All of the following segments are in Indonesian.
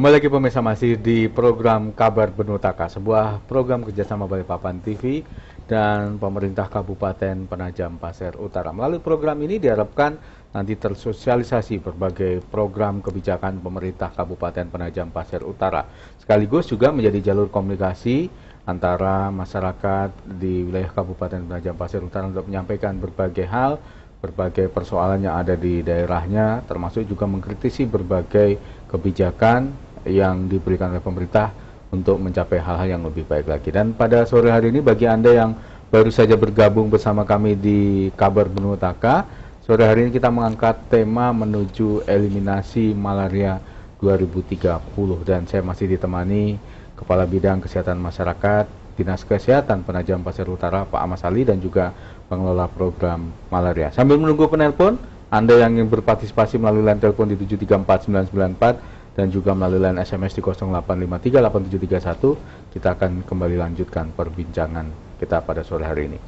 Kembali lagi pemirsa, masih di program Kabar Benutaka, sebuah program kerjasama Balikpapan TV dan pemerintah Kabupaten Penajam Pasir Utara. Melalui program ini diharapkan nanti tersosialisasi berbagai program kebijakan pemerintah Kabupaten Penajam Pasir Utara. Sekaligus juga menjadi jalur komunikasi antara masyarakat di wilayah Kabupaten Penajam Pasir Utara untuk menyampaikan berbagai hal, berbagai persoalan yang ada di daerahnya, termasuk juga mengkritisi berbagai kebijakan yang diberikan oleh pemerintah untuk mencapai hal-hal yang lebih baik lagi. Dan pada sore hari ini, bagi Anda yang baru saja bergabung bersama kami di Kabar Benutaka, sore hari ini kita mengangkat tema menuju eliminasi malaria 2030, dan saya masih ditemani Kepala Bidang Kesehatan Masyarakat Dinas Kesehatan Penajam Pasir Utara, Pak Ahmad Ali, dan juga pengelola program malaria. Sambil menunggu penelpon, Anda yang ingin berpartisipasi melalui line telepon di 734-994 dan juga melalui line SMS di 0853-8731, kita akan kembali lanjutkan perbincangan kita pada sore hari ini.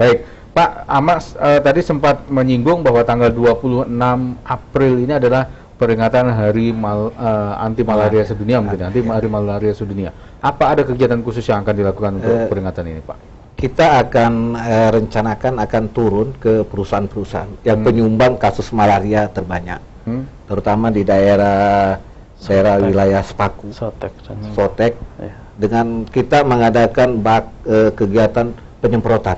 Baik, Pak Ahmad tadi sempat menyinggung bahwa tanggal 26 April ini adalah peringatan Hari Anti Malaria Sedunia, mungkin Anti Malaria Sedunia. Apa ada kegiatan khusus yang akan dilakukan untuk peringatan ini, Pak? Kita akan rencanakan akan turun ke perusahaan-perusahaan yang penyumbang kasus malaria terbanyak, terutama di daerah wilayah Sepaku, Sotek, dengan kita mengadakan kegiatan penyemprotan,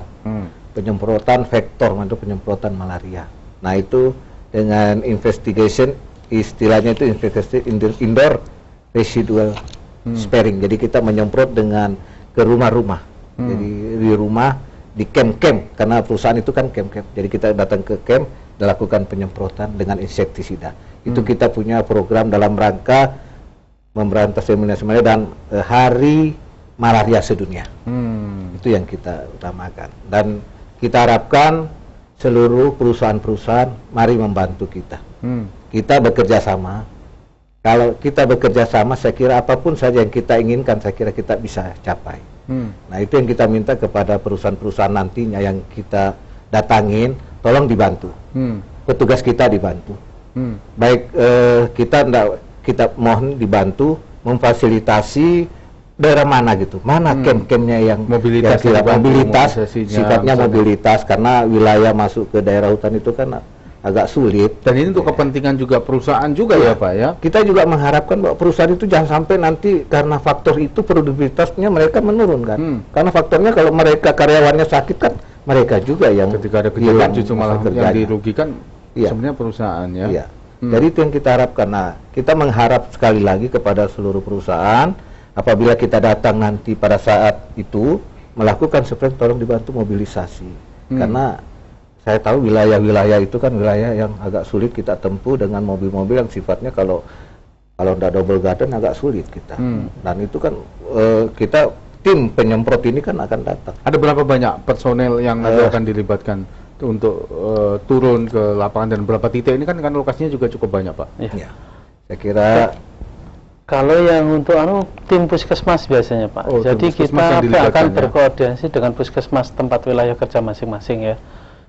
penyemprotan vektor untuk penyemprotan malaria. Nah, itu dengan investigation, istilahnya itu investigation indoor residual sparing. Jadi kita menyemprot dengan ke rumah-rumah. Jadi di rumah, di camp-camp, karena perusahaan itu kan camp-camp. Jadi kita datang ke camp, dilakukan penyemprotan dengan insektisida. Itu kita punya program dalam rangka memberantas eliminasi malaria dan Hari Malaria Sedunia. Itu yang kita utamakan. Dan kita harapkan seluruh perusahaan-perusahaan mari membantu kita. Kita bekerja sama. Kalau kita bekerja sama, saya kira apapun saja yang kita inginkan, saya kira kita bisa capai. Nah, itu yang kita minta kepada perusahaan-perusahaan nantinya yang kita datangin, tolong dibantu. Petugas kita dibantu. Baik, kita mohon dibantu memfasilitasi daerah mana gitu, mana camp-campnya yang mobilitas, sifatnya mobilitas, karena wilayah masuk ke daerah hutan itu kan agak sulit. Dan ini untuk kepentingan juga perusahaan juga ya Pak ya. Kita juga mengharapkan bahwa perusahaan itu jangan sampai nanti karena faktor itu produktivitasnya mereka menurun kan. Karena faktornya kalau mereka karyawannya sakit kan mereka juga yang ketika ada kejadian justru malah yang dirugikan sebenarnya perusahaan ya. Jadi itu yang kita harapkan. Nah, kita mengharap sekali lagi kepada seluruh perusahaan, apabila kita datang nanti pada saat itu melakukan seperti tolong dibantu mobilisasi. Karena saya tahu wilayah-wilayah itu kan wilayah yang agak sulit kita tempuh dengan mobil-mobil yang sifatnya kalau tidak double garden agak sulit kita. Dan itu kan kita tim penyemprot ini kan akan datang. Ada berapa banyak personel yang akan dilibatkan untuk turun ke lapangan, dan berapa titik ini kan lokasinya juga cukup banyak Pak? Ya. Saya kira kalau yang untuk tim puskesmas biasanya Pak. Jadi kita akan berkoordinasi dengan puskesmas tempat wilayah kerja masing-masing ya.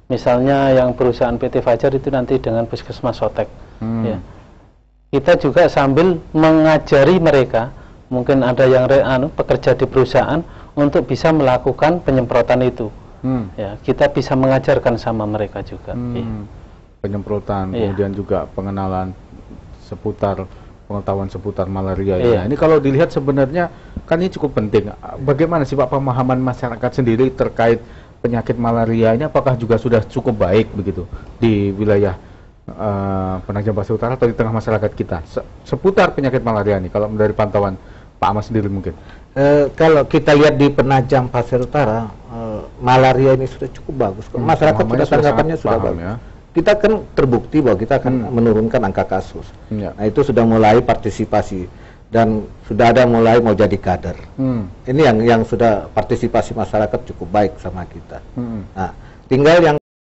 Misalnya yang perusahaan PT Fajar itu nanti dengan puskesmas Sotek. Ya. Kita juga sambil mengajari mereka, mungkin ada yang pekerja di perusahaan untuk bisa melakukan penyemprotan itu. Ya, kita bisa mengajarkan sama mereka juga. Penyemprotan, kemudian juga pengenalan pengetahuan seputar malaria. Ini kalau dilihat sebenarnya kan ini cukup penting. Bagaimana sih Pak pemahaman masyarakat sendiri terkait penyakit malaria ini, apakah juga sudah cukup baik begitu di wilayah Penajam Pasir Utara atau di tengah masyarakat kita seputar penyakit malaria ini, kalau dari pantauan Pak Ahmad sendiri mungkin? Kalau kita lihat di Penajam Pasir Utara, malaria ini sudah cukup bagus. Masyarakat sudah tanggapannya sudah bagus. Ya. Kita kan terbukti bahwa kita akan menurunkan angka kasus. Nah, itu sudah mulai partisipasi. Dan sudah ada mulai mau jadi kader. Ini yang sudah partisipasi masyarakat cukup baik sama kita. Nah, tinggal yang